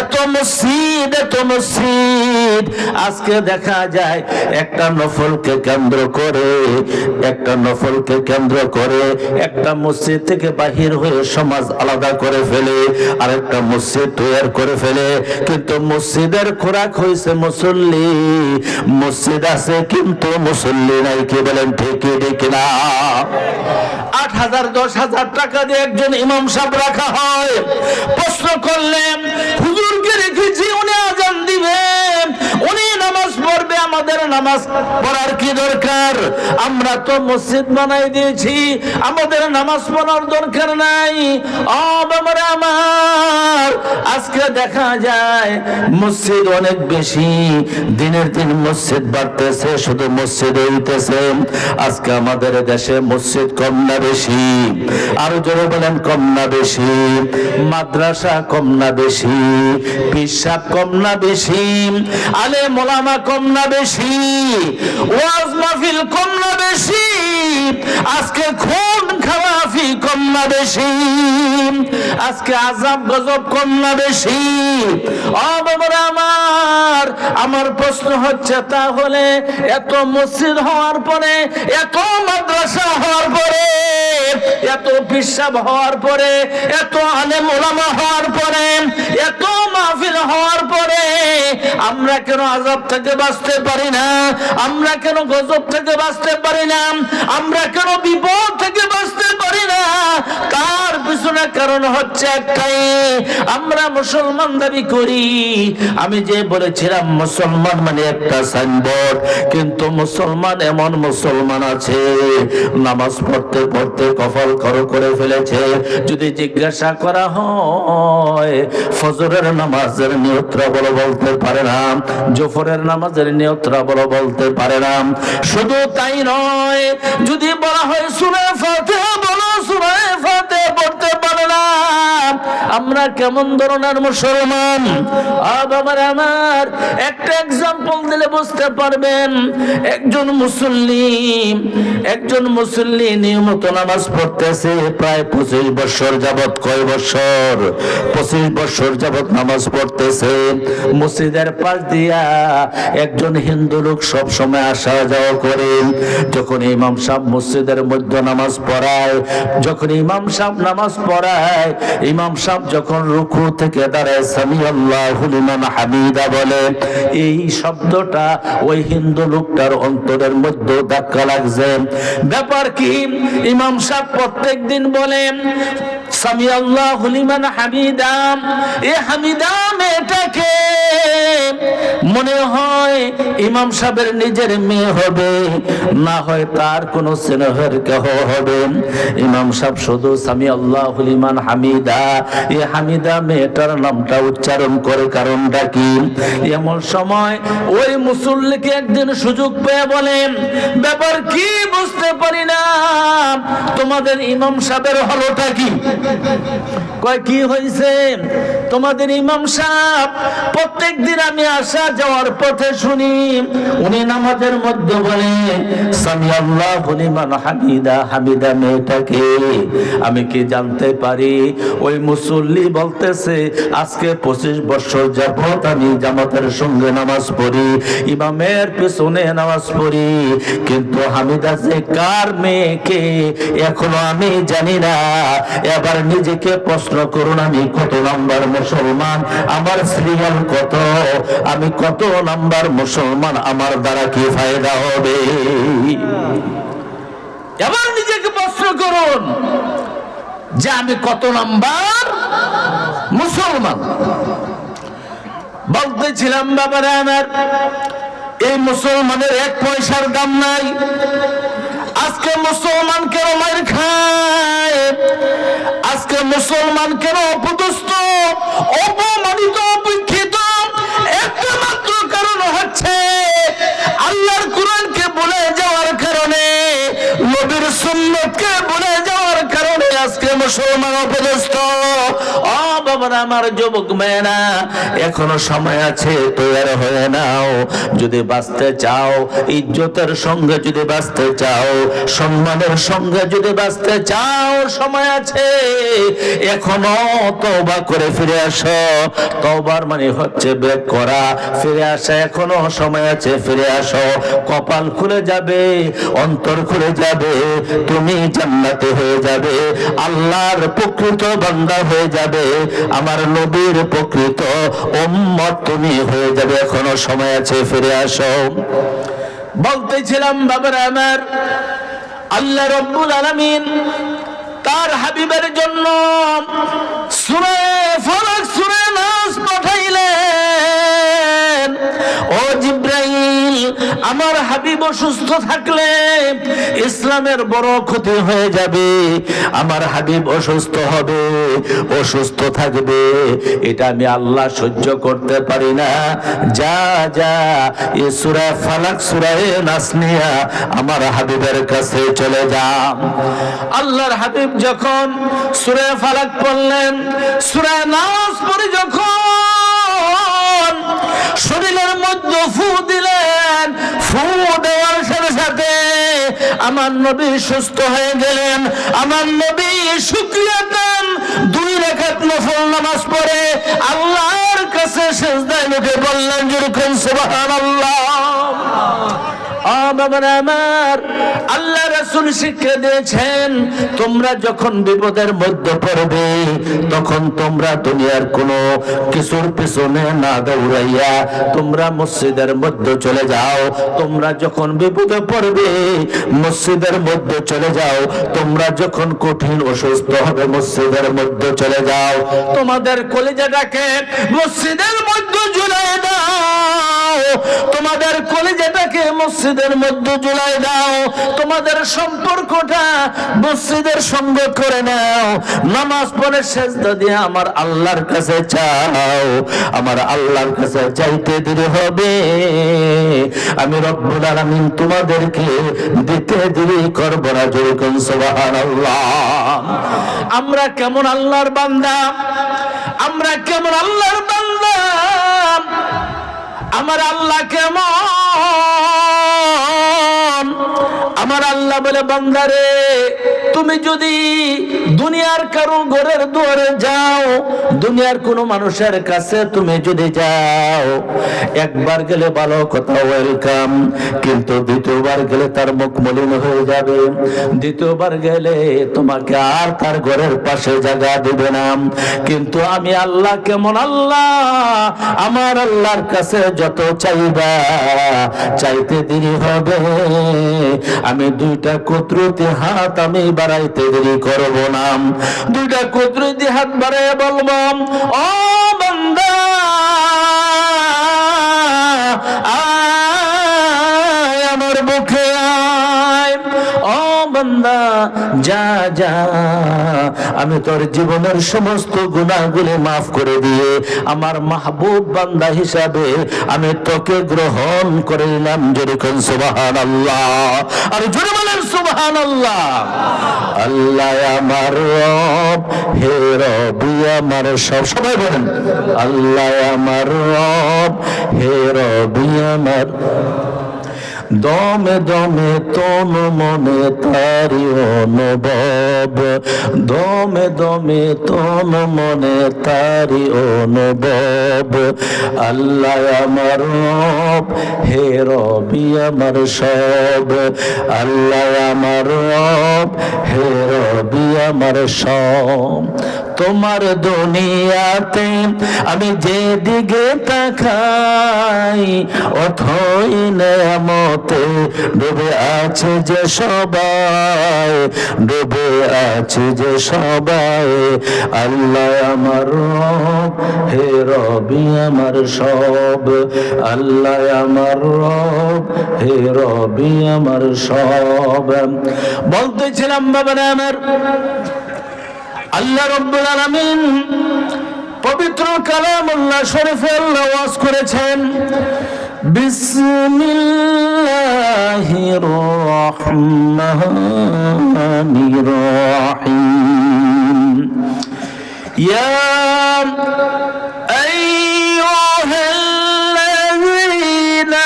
এত মসজিদ, এত মসজিদ। আজকে দেখা যায় একটা নফলকে কেন্দ্র করে, একটা নফলকে কেন্দ্র করে একটা মসজিদ থেকে বাহির হয়ে সমাজ আলাদা করে ফেলে, আর একটা মসজিদ তৈরি করে ফেলে। কিন্তু মসজিদের খোরাক হয়েছে মুসল্লি। মসজিদ আছে কিন্তু মুসল্লি নাই। কি বলেন, ঠিক না? 8,000 10,000 টাকা দিয়ে একজন ইমাম সাহেব রাখা হয়। প্রশ্ন করলেন, হুজুরকে রেখেছি, উনি আজান দিবেন, উনি নামাজ পড়বে, আমাদের নামাজ পড়ার কি দরকার? আমরা তো মসজিদ বানাই দিয়েছি, আমাদের নামাজ পড়ার দরকার নাই। ও বাবারা আমার, আজকে দেখা যায় মসজিদ অনেক বেশি, দিনের দিন মসজিদ বাড়তেছে, শুধু মসজিদ হইতেছে। আজকে আমাদের দেশে মসজিদ কম না বেশি? আরো জোরে বলেন, কম না বেশি? মাদ্রাসা কম না বেশি? পিসাব কম না বেশি? আলেম ওলামা কম না বেশি? ওয়াজ মাহফিল কম না বেশি? আজকে খুন খারাপি কম না বেশি? আজকে আযাব গজব কম না বেশি? ও বাবারা আমার প্রশ্ন হচ্ছে, তাহলে এত মসজিদ হওয়ার পরে, এত মাদ্রাসা হওয়ার পরে, এত পিসাব হওয়ার পরে, এত আলেম ওলামা হওয়ার পরে, এত মাহফিল হওয়ার পরে আমরা কেন আযাব থেকে বাঁচতে পারি না? আমরা কেন গজব থেকে বাঁচতে পারি না? আমরা কেন বিপদ থেকে বাঁচতে পারি না? তার পিছনে কারণ হচ্ছে একটাই, আমরা মুসলমান দাবি করি। আমি যে বলেছিলাম মুসলমান মানে একটা সাইনবোর্ড, কিন্তু মুসলমান এমন মুসলমান আছে নামাজ পড়তে পড়তে কপাল খড় করে ফেলেছে। যদি জিজ্ঞাসা করা হয় ফজরের নামাজের নিয়তরা বলো, বলতে পারে না। জোহরের নামাজের নিয়তরা বলো, বলতে পারে না। শুধু তাই নয়, যদি বলা হয় সূরা ফাতিহা বলো, সূরা ফাতিহা পড়তে পারে না। আমরা কেমন ধরনের মুসলমান? আমার একটা এক্সাম্পল দিলে বুঝতে পারবেন। একজন মুসল্লি নিয়মিত নামাজ পড়তেছে প্রায় 25 বছর যাবত। কয় বছর? 25 বছর যাবত নামাজ পড়তেছে। মসজিদের পাশ দিয়া একজন হিন্দু লোক সব সময় আসা যাওয়া করে। যখন ইমাম সাহেব মসজিদের মধ্যে নামাজ পড়ায়, যখন ইমাম সাহেব নামাজ পড়ায়, ইমাম সাহেব যখন রুকু থেকে দাঁড়ায় সামি আল্লাহু লিমান হামিদা বলে, এই শব্দটা ওই হিন্দু লোকটার অন্তরের মধ্যে ধাক্কা লাগছে। ব্যাপার কি? ইমাম সাহেব প্রত্যেকদিন বলেন সামি আল্লাহু লিমান হামিদা। এই হামিদা মেয়েটাকে মনে হয় ইমাম সাহেবের নিজের মেয়ে হবে, না হয় তার কোন স্নেহের কেহ হবে। ইমাম সাহেব শুধু সামি আল্লাহু লিমান হামিদা, এই হামিদা মেয়েটার নামটা উচ্চারণ করে। কারণটা কি? এমন সময় ওই মুসল্লিকে একদিন সুযোগ পেয়ে বলেন, ব্যাপার কি বুঝতে পারি না, তোমাদের ইমাম সাহেবের হলোটা কি? কয় কি হয়েছে? তোমাদের ইমাম সাহেব প্রত্যেকদিন আমি আসা যাওয়ার পথে শুনি উনি নামাজের মধ্যে বলে সামি আল্লাহু লিমান হামিদা। হামিদা মেয়েটাকে আমি কি জানতে পারি? ওই মুসল্লি বলতেছে আজকে 25 বছর যাবত আমি জামাতের সঙ্গে নামাজ পড়ি, ইমামের পেছনে নামাজ পড়ি, কিন্তু হামিদা যে কার মেয়েকে এখনো আমি জানি না। এবার নিজেকে প্রশ্ন করুন, আমি কত নাম্বার মুসলমান? আমার সিরিয়াল কত? আমি কত নাম্বার মুসলমান? আমার দ্বারা কি ফায়দা হবে? এবার নিজেকে প্রশ্ন করুন যে আমি কত নাম্বার মুসলমান। বলতেছিলাম বাবারা আমার, এই মুসলমানের 1 পয়সার দাম নাই। আজকে মুসলমান কেন মার খায়? আজকে মুসলমান কেন অপদস্থ, অপমানিত, উপেক্ষিত? একটা মাত্র কারণ হচ্ছে আল্লাহর কোরআনকে ভুলে যাওয়ার কারণে, নবীর সুন্নতকে ভুলে যাওয়ার কারণে আজকে মুসলমান অপদস্থ। বাবারা আমার, যুবক মেয়েরা, এখনো সময় আছে, তৈরি হয়ে নাও। যদি বাঁচতে চাও, ইজ্জতের সঙ্গে যদি বাঁচতে চাও, সম্মানের সঙ্গে যদি বাঁচতে চাও, সময় আছে। এখনো তওবা করে ফিরে আসো। তওবার মানে হচ্ছে ব্যাক করা, ফিরে আসা। এখনো সময় আছে, ফিরে আসো। কপাল খুলে যাবে, অন্তর খুলে যাবে, তুমি জান্নাতে হয়ে যাবে, আল্লাহর প্রকৃত বান্দা হয়ে যাবে, আমার নবীর প্রকৃত উম্মত তুমি হয়ে যাবে। এখনো সময় আছে, ফিরে আসো। বলতেছিলাম বাবারা আমার, আল্লাহ রাব্বুল আলামিন তার হাবিবের জন্য সূরা ফালাক, সূরা নাস পাঠাইলেন। ও জিবরাইল, আমার হাবিব অসুস্থ থাকলে ইসলামের বড় ক্ষতি হয়ে যাবে। আমার হাবিব অসুস্থ হবে, অসুস্থ থাকবে, এটা আমি আল্লাহ সহ্য করতে পারি না। যা যা, এই সূরা ফালাক, সূরা নাস নিয়ে আমার হাবিবের কাছে চলে যা। আল্লাহর হাবিব যখন সূরা ফালাক পড়লেন, সূরা নাস পড়ে যখন শরীরের মধ্যে ফু দিলেন, ফু দেওয়ার সাথে সাথে আমার নবী সুস্থ হয়ে গেলেন। আমার নবী শুকরিয়া দেন, 2 রাকাত নফল নামাজ পড়ে আল্লাহর কাছে সিজদায় নুকে বললেন, যেরকম সুবহানাল্লাহ। আমার আল্লাহ রাসূল শিক্ষা দিয়েছেন, তোমরা যখন বিপদের মধ্যে পড়বে, তখন তোমরা দুনিয়ার কোন কিছুর পিছনে না দৌড়াইয়া তোমরা মসজিদের মধ্যে চলে যাও। তোমরা যখন বিপদে পড়বে, মসজিদের মধ্যে চলে যাও। তোমরা যখন কঠিন অসুস্থ হবে, মসজিদের মধ্যে চলে যাও। তোমাদের কলিজাটাকে মসজিদের মধ্যে ঝুলাই দাও, তোমাদের কলিজাটাকে মসজিদের মধ্যে ঝুলাই দাও, তোমাদের সম্পর্কটা মসজিদের সঙ্গে করে নাও। নামাজ পড়ে সিজদা দিয়ে আমার আল্লাহর কাছে চাও। আমার আল্লাহর কাছে চাইতে দেরি হবে, আমি রব্বুল আলামিন তোমাদেরকে দিতে দেরি করব না। যেরকম সুবহানাল্লাহ। আমরা কেমন আল্লাহর বান্দা, আমরা কেমন আল্লাহর বান্দা, আমার আল্লাহ কেমন। আমার আল্লাহ বলে, বান্দারে, তুমি যদি দুনিয়ার কারো ঘরের দুয়ারে যাও, দুনিয়ার কোনো মানুষের কাছে তুমি যদি যাও, একবার গেলে ভালো কথা, ওয়েলকাম, কিন্তু দ্বিতীয়বার গেলে তার মুখ মলিন হয়ে যাবে। দ্বিতীয়বার গেলে তোমাকে আর তার ঘরের পাশে জায়গা দিবে না। কিন্তু আমি আল্লাহ কেমন আল্লাহ, আমার আল্লাহর কাছে যত চাইবা, চাইতে দেরি হবে, আমি 2টা কুদরতি হাত আমি বাড়াইতে দেরি করব না। 2টা কুদরতি হাত বাড়াইয়া বলবো, ও বান্দা, আয় আমার বুকে আয়। ও বান্দা, যা যা, আমি তোর জীবনের সমস্ত গুনাহগুলি মাফ করে দিয়ে আমার মাহবুব বান্দা হিসাবে আমি তোকে গ্রহণ করে নিলাম। যেরকম সুবহানাল্লাহ। আর জোরে বলেন সুবহানাল্লাহ। আল্লাহ আমার রব, হে রবি আমার সব। সবাই বলেন, আল্লাহ আমার রব, হে রবি আমার। দমে দমে তন মনে তারি অনুভব, দমে দমে তন মনে তারি অনুভব। আল্লাহ আমার রব, হে রবি আমার সব। আল্লাহ আমার রব, হে রবি আমার সব। তোমার দুনিয়াতে আমি যেদিকে তাকাই, অথই নেয়ামতে ডুবে আছে যে সবাই, ডুবে আছে যে সবাই। আল্লাহ আমার রব, হে রবি আমার সব। আল্লাহ আমার রব, হে রবি আমার সব। বলতেছিলাম বাবারা আমার, আল্লাহ রাব্বুল আলামিন পবিত্র কালামুল্লাহ শরীফে আল্লাহ ওয়াজ করেছেন, বিসমিল্লাহির রহমানির রহিম। ইয়া আইয়ুহাল্লাযীনা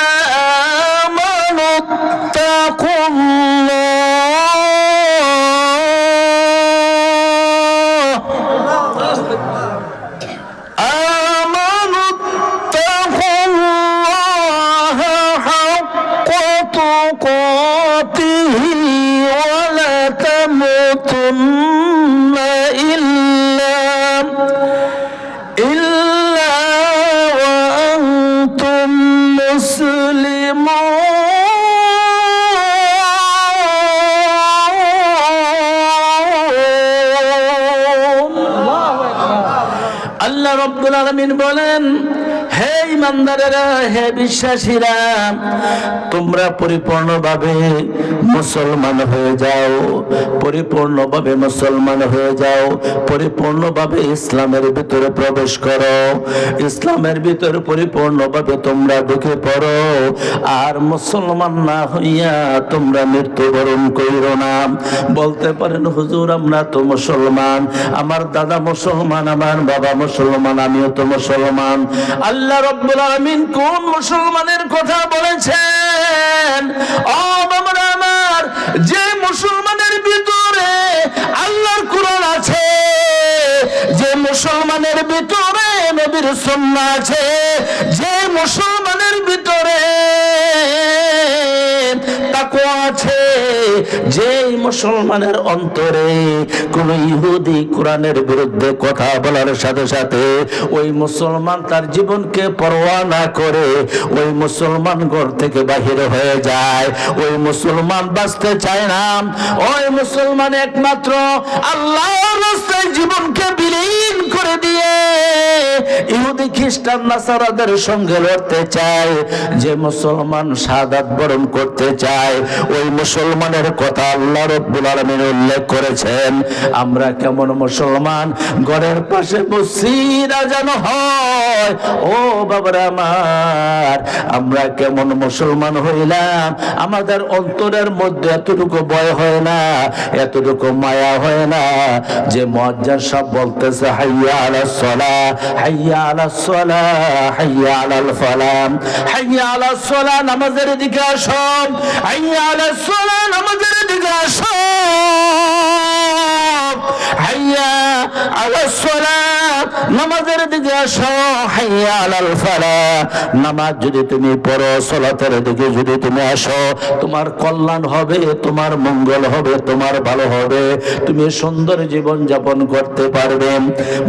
আমানু আল্লাহ রাব্বুল আলামিন বলেন, হে ইমানদারেরা, হে বিশ্বাসীরা, তোমরা পরিপূর্ণভাবে মুসলমান হয়ে যাও, পরিপূর্ণভাবে মুসলমান হয়ে যাও, পরিপূর্ণভাবে ইসলামের ভিতরে প্রবেশ করো, ইসলামের ভিতরে পরিপূর্ণভাবে তোমরা ঢুকে পড়ো। আর মুসলমান না হইয়া তোমরা মৃত্যুবরণ কইরো না। বলতে পারেন, হুজুর আমরা তো মুসলমান, আমার দাদা মুসলমান, আমার বাবা মুসলমান, আমিও তো মুসলমান। আল্লাহ রাব্বুল আলামিন কোন মুসলমানের কথা বলেছেন? ও বাবারা আমার, যে মুসলমানের ভিতরে আল্লাহর কোরআন আছে, যে মুসলমানের ভিতরে নবীর সুন্নাহ আছে, যে মুসলমানের ভিতরে তাকওয়া আছে, যে মুসলমানের অন্তরে কোন ইহুদি কোরআনের বিরুদ্ধে কথা বলার সাথে সাথে ওই মুসলমান তার জীবনকে পরোয়া না করে ওই মুসলমান ঘর থেকে বাহির হয়ে যায়, ওই মুসলমান বাঁচতে চায় না, ওই মুসলমান একমাত্র আল্লাহর রাস্তায় জীবনকে বিলীন করে দিয়ে ইহুদি খ্রিস্টান নাসারাদের সঙ্গে লড়তে চায়। যে মুসলমান শাহাদাত বরণ করতে চায়, ওই মুসলমানের কথা আল্লাহ রাব্বুল আলামিন উল্লেখ করেছেন। আমরা কেমন মুসলমান? ঘরের পাশে মসজিদ আজান হয়, ও বাবারা আমার, আমরা কেমন মুসলমান হইলাম? আমাদের অন্তরের মধ্যে এতটুকু ভয় হয় না, এতটুকু মায়া হয় না যে মুয়াজ্জিন সাহেব বলতেছে হাইয়া আলাস সালাহ, হাইয়া আলাস সালাহ, হাইয়া আলাল ফালাহ, হাইয়া আলাস সালাহ, নামাজের দিকে আসো, হাইয়া আলাস সালাহ, নামাজের দিকে আসো, হাইয়া আলাস সালাহ, নামাজের দিকে আসো, হাইয়া আলাল ফালাহ, নামাজ যদি তুমি পড়ো, সালাতের দিকে যদি তুমি আসো, তোমার কল্যাণ হবে, তোমার মঙ্গল হবে, তোমার ভালো হবে, তুমি সুন্দর জীবন যাপন করতে পারবে।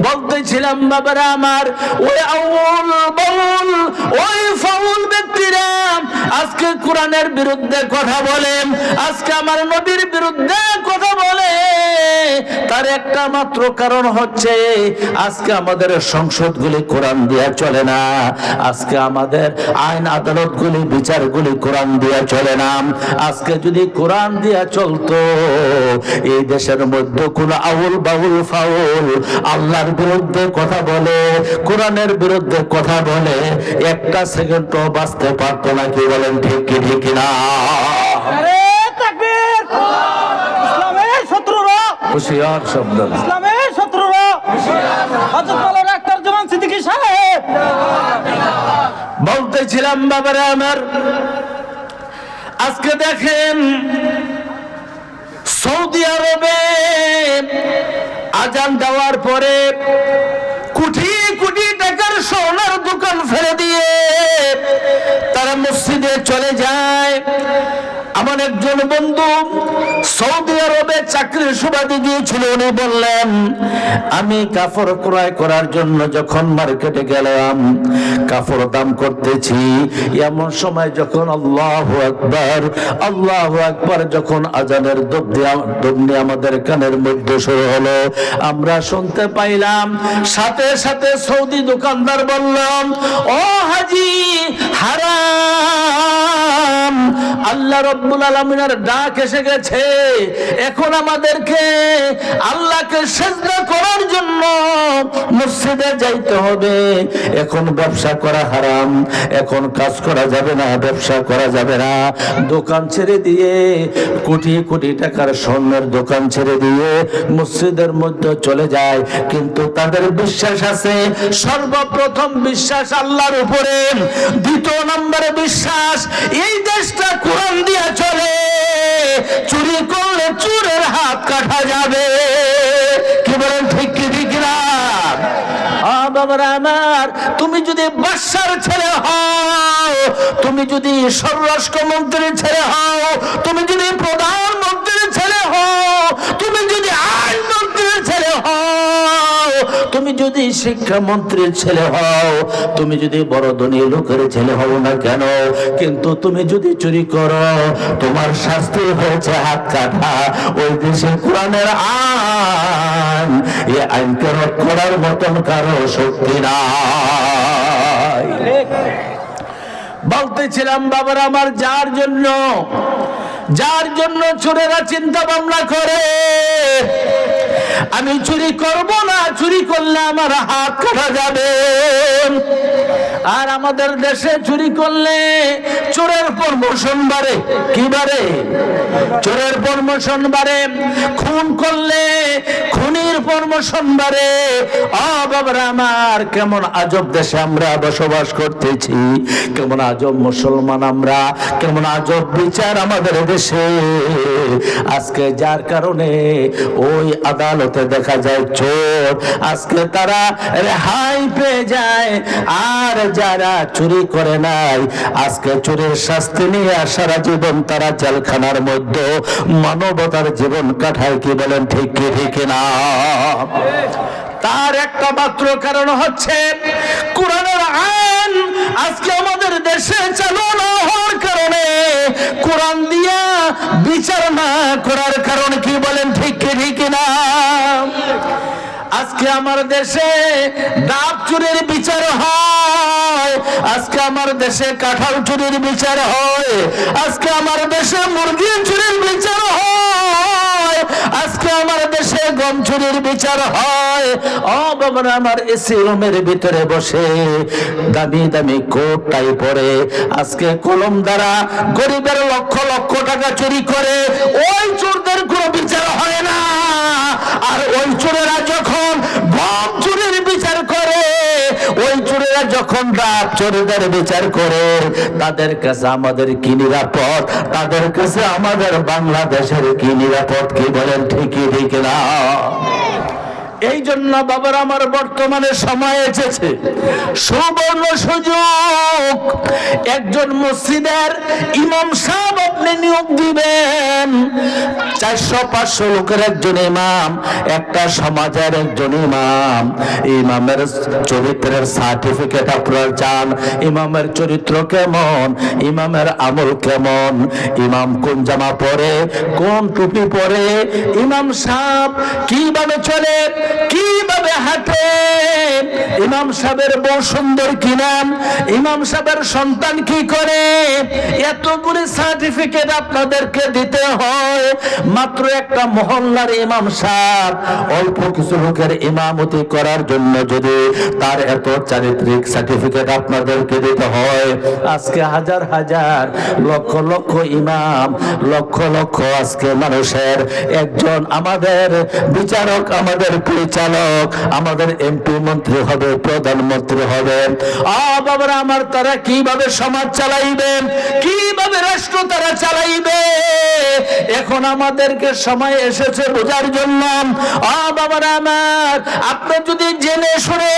বলতেছিলাম বাবারা আমার, ওই আউল বাউল ওই ফাউল ব্যক্তিরা আজকে কোরআনের বিরুদ্ধে কথা বলে, আজকে আমার নবীর বিরুদ্ধে কথা বলে, তার একটা মাত্র কারণ হচ্ছে আজকে আমাদের সংসদগুলি কোরআন দিয়ে চলে না, আজকে আমাদের আইন আদালতগুলি বিচারগুলি কোরআন দিয়ে চলে না। আজকে যদি কোরআন দিয়ে চলতো, এই দেশের মধ্যে কোন আউল বাউল ফাউল আল্লাহর বিরুদ্ধে কথা বলে, কোরআনের বিরুদ্ধে কথা বলে, একটা সেকেন্ডও বাঁচতে পারতো না। কি বলেন, ঠিক কি ঠিক না? ইসলামের শত্রুরা হুঁশিয়ার শব্দ, ইসলামের শত্রুরা হযরত মাওলানা আক্তার জামান সিদ্দিকী সাহেব। বলতেছিলাম বাবারা আমার, আজকে দেখেন সৌদি আরবে আজান দেওয়ার পরে কোটি কোটি টাকার সোনার দোকান ফেলে দিয়ে তারা মসজিদে চলে যায়। আমার একজন বন্ধু সৌদি আরবে চাকরির সুবাদে গিয়েছিল, উনি বললেন, আমি কাপড় ক্রয় করার জন্য যখন মার্কেটে গেলাম, কাপড় দাম করতেছি, এমন সময় যখন আল্লাহু আকবার, আল্লাহু আকবার যখন আজানের ধ্বনি আমাদের কানের মধ্যে শুরু হলো, আমরা শুনতে পাইলাম, সাথে সাথে সৌদি দোকানদার বললাম, ও হাজি, হারাম, আল্লাহ আল্লাহ রাব্বুল আলামিনের ডাক এসে গেছে। এখন আমাদেরকে আল্লাহকে সিজদা করার জন্য মসজিদে যাইতে হবে। এখন ব্যবসা করা হারাম, এখন কাজ করা যাবে না, ব্যবসা করা যাবে না। দোকান ছেড়ে দিয়ে, কোটি কোটি টাকার স্বর্ণের দোকান ছেড়ে দিয়ে মসজিদের মধ্যে চলে যায়। কিন্তু তাদের বিশ্বাস আছে, সর্বপ্রথম বিশ্বাস আল্লাহর উপরে, দ্বিতীয় নম্বরে বিশ্বাস এই দেশটা কোরআন দিয়ে চলে, চুরি করলে চোরের হাত কাটা যাবে। কি বলেন, ঠিক কি ঠিক না? বাবারা আমার, তুমি যদি বাদশার ছেলে হও, তুমি যদি স্বরাষ্ট্রমন্ত্রীর ছেলে হও, তুমি যদি প্রধানমন্ত্রীর ছেলে হও, তুমি যদি আইনমন্ত্রীর ছেলে হও, তুমি যদি শিক্ষামন্ত্রীর ছেলে হও, তুমি যদি বড় ধনী লোকের ছেলে হও না কেন, কিন্তু তুমি যদি চুরি করো, তোমার শাস্তি হয়েছে হাত কাটা। ওই দেশে কোরআনের আইন, এই আইনকে রদ করার মতন কারো শক্তি নাই। বলতেছিলাম বাবার আমার, যার জন্য চোরেরা চিন্তা ভাবনা করে আমি চুরি করব না, চুরি করলে আমার হাত কাটা যাবে। আর আমাদের দেশে চুরি করলে চোরের প্রমোশন বাড়ে। কি বাড়ে? চোরের প্রমোশন বাড়ে। খুন করলে খুনির প্রমোশন বাড়ে। বাবারা আমার, কেমন আজব দেশে আমরা বসবাস করতেছি, কেমন আজব মুসলমান আমরা, কেমন আজব বিচার আমাদের দেশে। আজকে যার কারণে ওই আদালতে দেখা যায় চোর, আজকে তারা রেহাই পেয়ে যায়। আর যারা চুরি করে নাই, আজকে চোরের শাস্তি নিয়ে সারা জীবন তারা জেলখানার মধ্যে মানবতার জীবন কাটায়। কি বলেন, ঠিক কি ঠিক না? তার একটা মাত্র কারণ হচ্ছে কোরআনের আইন আজকে আমাদের দেশে চালু না হওয়ার কারণে, কোরআন দিয়া বিচার না করার কারণ। কি বলেন, ঠিক কি ঠিক না? আজকে আমার দেশে ডাব চুরির বিচার হয়, আজকে আমার দেশে কাঁঠাল চুরির বিচার হয়, আজকে আমার দেশে মুরগি চুরির বিচার হয়, আজকে আমার দেশে গম চুরির বিচার হয়। বাবারা আমার, এসি রুমের ভিতরে বসে দামি দামি কোট টাই পরে আজকে কলম দ্বারা গরিবের লক্ষ লক্ষ টাকা চুরি করে, ওই চোরদের কোনো বিচার হয় না। আর ওই চোরেরা যখন গম চুরির বিচার করে, ওই চোরেরা যখন ডাব চোরদের বিচার করে, তাদের কাছে আমাদের কি নিরাপদ? তাদের কাছে আমাদের বাংলাদেশের কি নিরাপদ? কি বলেন, ঠিকই ঠিক না? এই জন্য বাবার আমার, বর্তমানে সময় এসেছে, সুবর্ণ সুযোগ। একজন মসজিদের ইমাম সাহেব আপনি নিয়োগ দিবেন, 400-500 লোকের একজন ইমাম, একটা সমাজের একজন ইমাম। ইমামের চরিত্রের সার্টিফিকেট আপনারা চান, ইমামের চরিত্র কেমন, ইমামের আমল কেমন, ইমাম কোন জামা পরে, কোন টুপি পরে, ইমাম সাহেব কিভাবে চলে, কিভাবে হাঁটে, ইমাম সাহেবের বউ সুন্দর কিনা, ইমাম সাহেবের সন্তান কি করে, এতগুলি সার্টিফিকেট আপনাদেরকে দিতে হয়। মাত্র একটা মহল্লার ইমাম সাহেব অল্প কিছু লোকের ইমামতি করার জন্য যদি তার এত চারিত্রিক সার্টিফিকেট আপনাদেরকে দিতে হয়, আজকে হাজার হাজার লক্ষ লক্ষ ইমাম, লক্ষ লক্ষ আজকে মানুষের একজন আমাদের বিচারক, আমাদের পরিচালক, আমাদের এমপি মন্ত্রী হবে, প্রধানমন্ত্রী হবে। বাবারা আমার, তারা কিভাবে সমাজ চালাইবেন, কিভাবে রাষ্ট্র তারা চালাইবে, এখন আমাদেরকে সময় এসেছে বোঝার জন্য। বাবারা আমার, আপনি যদি জেনে শুনে,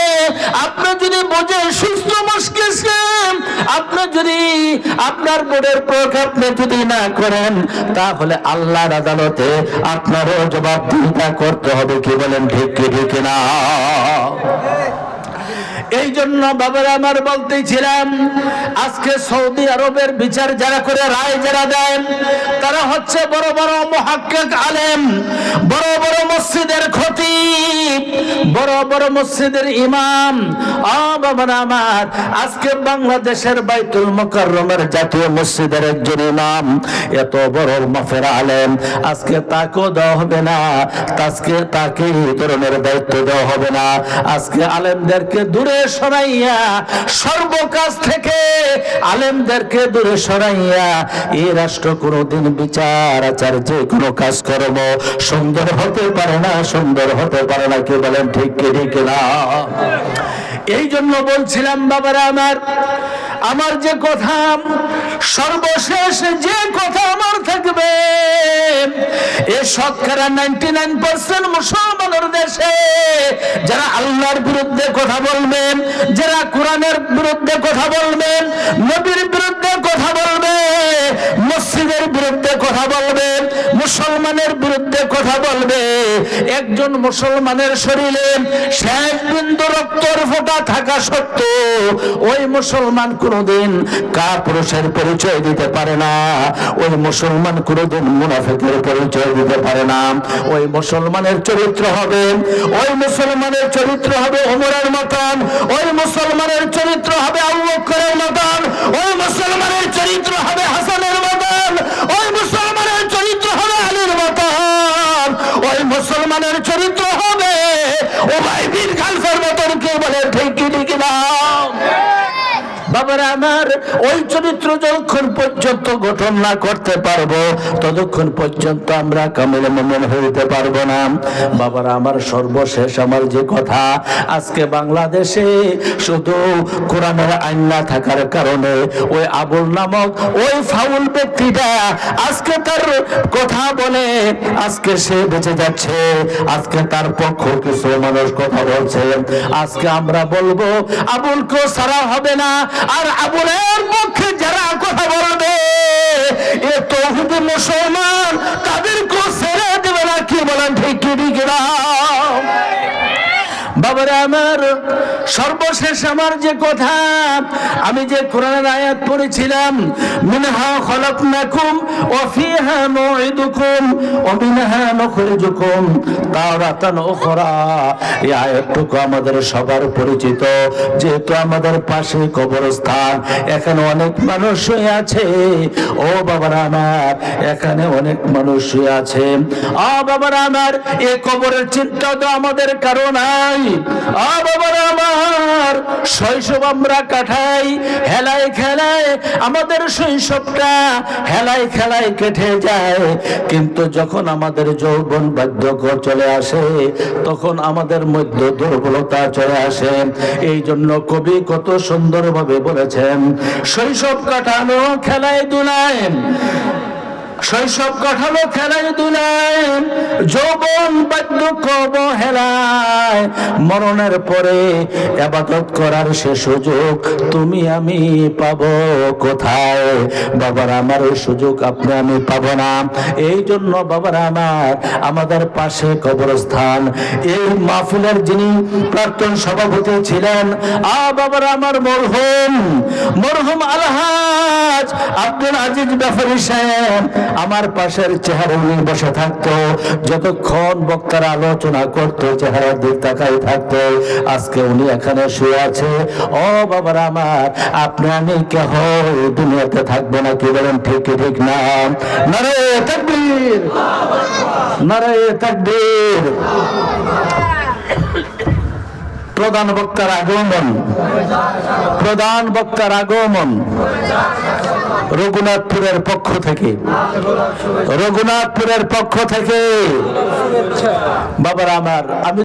আপনি যদি বুঝে সুস্থ মস্তিষ্কে, আপনি যদি আপনার বোর্ডের প্রয়োগ আপনি যদি না করেন, তাহলে আল্লাহর আদালতে আপনারও জবাবদিহিতা করতে হবে। কি বলেন, ঠিক কি ঠিক না? এই জন্য বাবার আমার বলতেছিলাম, আজকে সৌদি আরবের বিচার যারা করে, রায় যারা দেন, তারা হচ্ছে বড় বড় মুহাক্কিক আলেম, বড় বড় মসজিদের খতিব, বড় বড় মসজিদের ইমাম। বাবার আমার, আজকে বাংলাদেশের বাইতুল মুকাররমের জাতীয় মসজিদের একজন ইমাম, এত বড় মাফের আলেম, আজকে তাকেও দেওয়া হবে না, তাকে এই ধরনের দায়িত্ব দেওয়া হবে না। আজকে আলেমদেরকে দূরে সরাইয়া, সর্বকাজ থেকে আলেমদেরকে দূরে সরাইয়া, এই রাষ্ট্র কোনোদিন বিচার আচার যে কোনো কাজকর্ম সুন্দর হতে পারে না, সুন্দর হতে পারে না। কি বলেন, ঠিক কি ঠিক না? এই জন্য বলছিলাম বাবারা আমার যে কথা, সর্বশেষ যে কথা আমার থাকবে, এ শতকরা 99% মুসলমানের দেশে যারা আল্লাহর বিরুদ্ধে কথা বলবেন, যারা কোরআনের বিরুদ্ধে কথা বলবেন, নবীর বিরুদ্ধে কথা বলবে, মসজিদের বিরুদ্ধে কথা বলবে, মুসলমানের বিরুদ্ধে কথা বলবে, একজন মুসলমানের শরীরে শেষ বিন্দু রক্তের ফোঁটা থাকা সত্ত্বেও ওই মুসলমান কোনোদিন কাপুরুষের পরিচয় দিতে পারে না, ওই মুসলমান কোনোদিন মুনাফিকের পরিচয় দিতে পারে না। ওই মুসলমানের চরিত্র হবে, ওই মুসলমানের চরিত্র হবে ওমরের মতন, ওই মুসলমানের চরিত্র হবে আবু বকরের মতন, ওই মুসলমানের চরিত্র হবে হাসানের মতন, ওই মুসলমানের চরিত্র হবে আলীর মতন, ওই মুসলমানের চরিত্র হবে উমাই বিন খালফের মতন। কে বলে, ঠিক কি ঠিক না? বাবার আমার, ওই চরিত্র যতক্ষণ পর্যন্ত গঠন না করতে পারবো, ততক্ষণ পর্যন্ত আমরা কামিল মুমিন হইতে পারবো না। বাবার আমার, সর্বশেষ আমার যে কথা, আজকে বাংলাদেশে শুধু কোরআনের আইন না থাকার কারণে ওই আবুল নামক ওই ফাউল ব্যক্তিটা আজকে তার কথা বলে, আজকে সে বেঁচে যাচ্ছে, আজকে তার পক্ষ কিছু মানুষ কথা বলছে। আজকে আমরা বলবো আবুলকেও ছাড়া হবে না, আর আবুলের পক্ষে যারা কথা বলবে এ তৌহিদি মুসলমান, তাদেরকেও ছেড়ে দেবে না। কি বলেন, ঠিক কি ঠিক না? বাবারা আমার, সর্বশেষ আমার যে কথা, আমি যে কোরআনের আয়াত পড়েছিলাম, মিনহা খলাকনাকুম ওয়া ফিহা নুঈদুকুম ওয়া মিনহা নুখরিজুকুম তারাতান উখরা, এই আয়াতটুকু আমাদের সবার পরিচিত। যেহেতু আমাদের পাশে কবরস্থান, এখানে অনেক মানুষ শুয়ে আছে। ও বাবারা আমার, এখানে অনেক মানুষ শুয়ে আছে। বাবারা আমার, এই কবরের চিন্তা তো আমাদের কারো নাই। বাবারা আমার, শৈশব আমরা কাটাই হেলায় খেলায়, আমাদের শৈশবটা হেলায় খেলায় কেটে যায়, কিন্তু যখন আমাদের যৌবন বার্ধক্য চলে আসে, তখন আমাদের মধ্যে দুর্বলতা চলে আসে। এই জন্য কবি কত সুন্দরভাবে বলেছেন, শৈশব কাটানো খেলায় দুলায়, শৈশব কাটানো খেলায় দুলায়, যৌবন বার্ধক্য অবহেলায়, মরণের পরে ইবাদত করার সে সুযোগ তুমি আমি পাবো কোথায়? বাবার আমার, এই সুযোগ আপনি আমি পাবো না। এই জন্য বাবার আমার, আমাদের পাশে কবরস্থান, এই মাহফিলের যিনি প্রাক্তন সভাপতি ছিলেন, বাবার আমার মরহুম আলহাজ আব্দুল আজিজ ব্যাপারী সাহেব, আমার পাশের চেহারা উনি বসে থাকতো, যতক্ষণ বক্তারা আলোচনা করতো চেহারার দিক তাকাই থাকতো। আজকে উনি এখানে শুয়ে আছে। ও বাবার আমার, আপনি আমি কেহ দুনিয়াতে থাকবো না। কি বলেন, ঠিক কি ঠিক না? নারে তাকবীর, নারে তাকবীর। প্রধান বক্তার আগমন, প্রধান বক্তার আগমন রঘুনাথপুরের পক্ষ থেকে, রঘুনাথপুরের পক্ষ থেকে। বাবার আমার, আমি